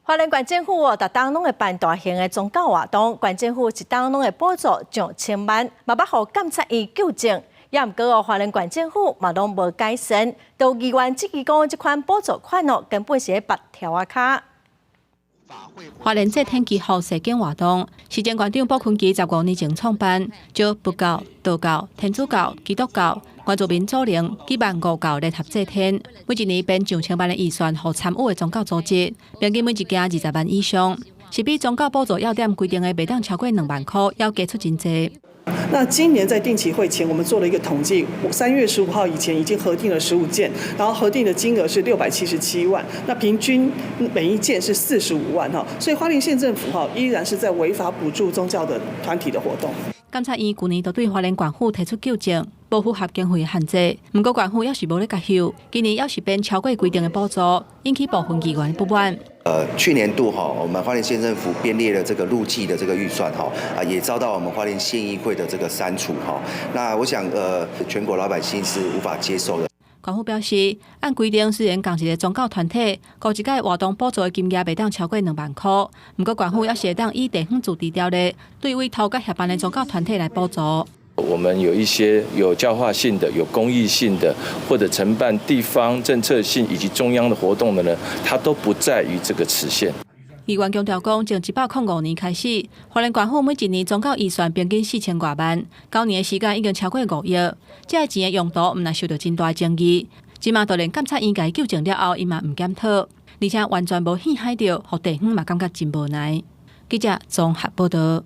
花莲县政府逐档拢会办大型的宗教活动，县政府一档拢会补助上千万，嘛要互监察院纠正。也毋过花莲县政府嘛拢无改善，都议员质疑讲，这款补助款根本是白条啊卡。花莲这天气候社经活动，市政县长卜坤基15年前创办，将佛教、道教、天主教、基督教、原住民祖灵、几万五教联合祭天，每一年编上千万的预算，予参与的宗教组织，平均每一件20万以上，是比宗教补助要点规定的袂当超过2万块，要加出真济。那今年在定期会前，我们做了一个统计，3月15号以前已经核定了15件，然后核定的金额是677万，那平均每一件是45万哈，所以花莲县政府依然是在违法补助宗教的团体的活动。监察院去年就对花莲县府提出纠正，不符合经费的限制，不过县府也是无咧甲休，今年也是编超过规定的补助，引起部分议员不满。去年度我们花莲县政府编列了这个路祭的这个预算也遭到我们花莲县议会的这个删除那我想全国老百姓是无法接受的。县府表示，按规定，虽然共一个宗教团体，估一届活动补助的金额袂当超过2万块，不过县府也是会当以地方自治条例，对委托甲协办的宗教团体来补助。我们有一些有教化性的、有公益性的，或者承办地方政策性以及中央的活动的呢，它都不在于这个池线。议员强调讲，从105年开始，花莲县府每一年宗教预算平均4000多万，9年的时间已经超过5亿。这钱的用途毋但受到真大争议，即马就连监察院甲纠正了后，伊嘛毋检讨，而且完全无陷害到，互地方嘛感觉真无奈。记者综合报道。